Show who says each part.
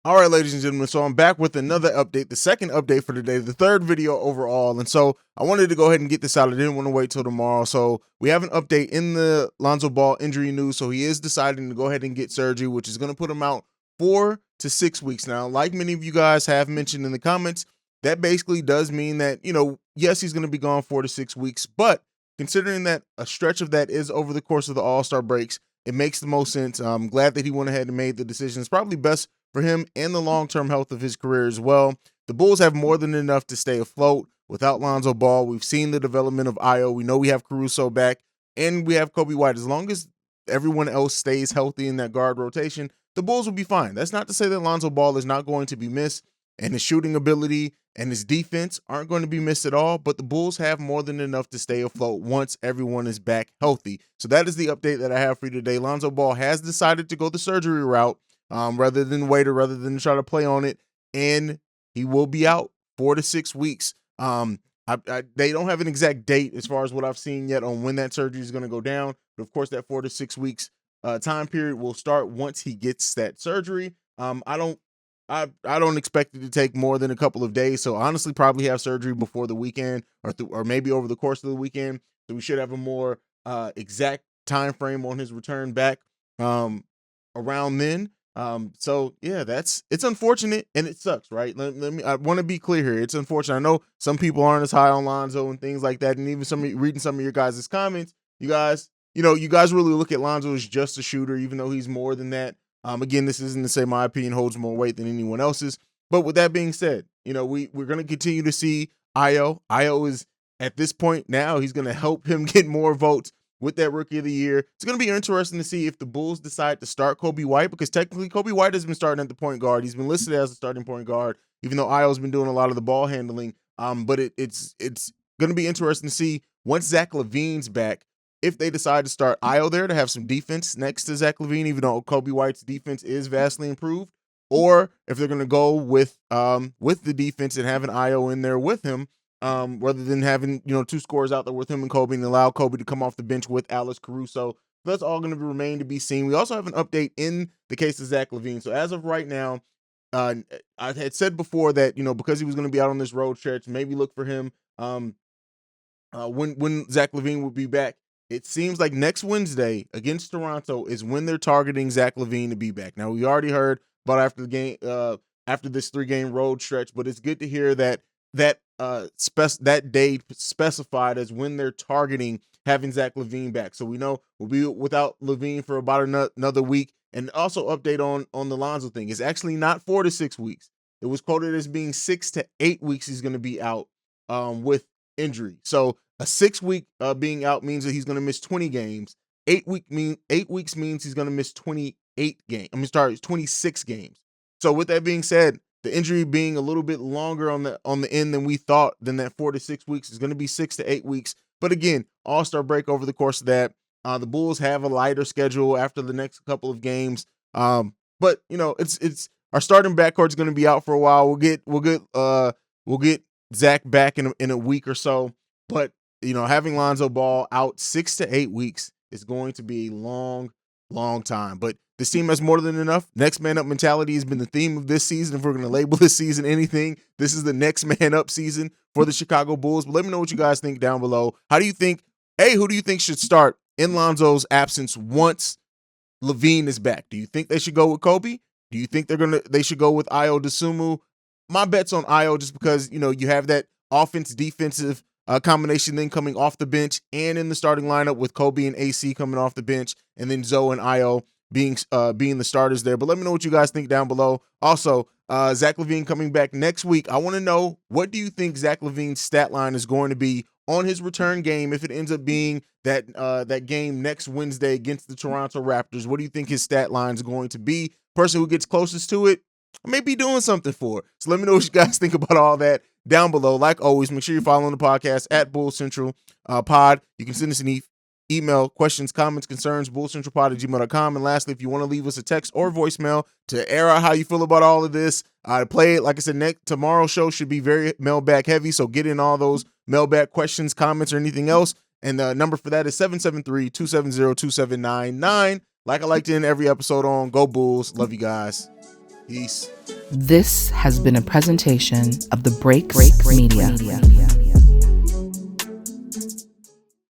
Speaker 1: All right, ladies and gentlemen, so I'm back with another update, the second update for today, the third video overall. And so I wanted to go ahead and get this out. I didn't want to wait till tomorrow. So we have an update in the Lonzo Ball injury news. So he is deciding to go ahead and get surgery, which is going to put him out 4 to 6 weeks. Now, like many of you guys have mentioned in the comments, that basically does mean that, yes, he's going to be gone 4 to 6 weeks. But considering that a stretch of that is over the course of the All-Star breaks, it makes the most sense. I'm glad that he went ahead and made the decision. It's probably best for him and the long-term health of his career as well. The Bulls have more than enough to stay afloat without Lonzo Ball. We've seen the development of Io. We know we have Caruso back, and we have Kobe White. As long as everyone else stays healthy in that guard rotation, the Bulls will be fine. That's not to say that Lonzo Ball is not going to be missed, and his shooting ability and his defense aren't going to be missed at all, but the Bulls have more than enough to stay afloat once everyone is back healthy. So that is the update that I have for you today. Lonzo Ball has decided to go the surgery route, rather than wait or rather than try to play on it, and he will be out 4 to 6 weeks. They don't have an exact date as far as what I've seen yet on when that surgery is going to go down, but of course that 4 to 6 weeks time period will start once he gets that surgery. I don't expect it to take more than a couple of days, so honestly probably have surgery before the weekend or maybe over the course of the weekend, so we should have a more exact time frame on his return back around then. So yeah, it's unfortunate and it sucks, right? I want to be clear here. It's unfortunate. I know some people aren't as high on Lonzo and things like that. And even reading some of your guys' comments, you guys really look at Lonzo as just a shooter, even though he's more than that. Again, this isn't to say my opinion holds more weight than anyone else's. But with that being said, we're going to continue to see Io. Io is at this point now, he's going to help him get more votes with that Rookie of the Year. It's going to be interesting to see if the Bulls decide to start Kobe White, because technically Kobe White has been starting at the point guard. He's been listed as a starting point guard, even though Io's been doing a lot of the ball handling. But it's going to be interesting to see once Zach Lavine's back, if they decide to start Io there to have some defense next to Zach Lavine, even though Kobe White's defense is vastly improved, or if they're going to go with the defense and having Io in there with him, rather than having, two scorers out there with him and Kobe, and allow Kobe to come off the bench with Alex Caruso. That's all going to remain to be seen. We also have an update in the case of Zach Lavine. So as of right now, I had said before that, because he was going to be out on this road stretch, maybe look for him when Zach Lavine will be back. It seems like next Wednesday against Toronto is when they're targeting Zach Lavine to be back. Now, we already heard about after the game, after this 3-game road stretch, but it's good to hear that day specified as when they're targeting having Zach Lavine back. So we know we'll be without Lavine for about another week. And also update on the Lonzo thing. It's actually not 4 to 6 weeks. It was quoted as being 6 to 8 weeks he's going to be out with injury. So a 6-week being out means that he's going to miss 20 games. 8 weeks means he's going to miss 26 games. So with that being said, the injury being a little bit longer on the end than we thought, than that 4 to 6 weeks, is going to be 6 to 8 weeks. But again, All-Star break over the course of that. The Bulls have a lighter schedule after the next couple of games. But it's our starting backcourt is going to be out for a while. We'll get Zach back in a week or so. But having Lonzo Ball out 6 to 8 weeks is going to be a long time. But this team has more than enough. Next man up mentality has been the theme of this season. If we're going to label this season anything, this is the next man up season for the Chicago Bulls. But let me know what you guys think down below. Who do you think should start in Lonzo's absence once Lavine is back? Do you think they should go with Kobe? Do you think they should go with Io DeSumo? My bet's on Io, just because you have that offense-defensive combination then coming off the bench and in the starting lineup with Kobe and AC coming off the bench, and then Zoe and Io being the starters there. But let me know what you guys think down below. Also, Zach Lavine coming back next week. I want to know, what do you think Zach Lavine's stat line is going to be on his return game if it ends up being that game next Wednesday against the Toronto Raptors? What do you think his stat line is going to be? Person who gets closest to it, I may be doing something for it. So let me know what you guys think about all that down below. Like always, make sure you're following the podcast at Bull Central Pod. You can send us an email, questions, comments, concerns, bullcentralpod@gmail.com. And lastly, if you want to leave us a text or voicemail to air out how you feel about all of this, play it. Like I said, tomorrow's show should be very mailbag heavy, so get in all those mailbag questions, comments, or anything else. And the number for that is 773-270-2799. Like I like to end every episode on. Go Bulls. Love you guys. Peace.
Speaker 2: This has been a presentation of the Break Media.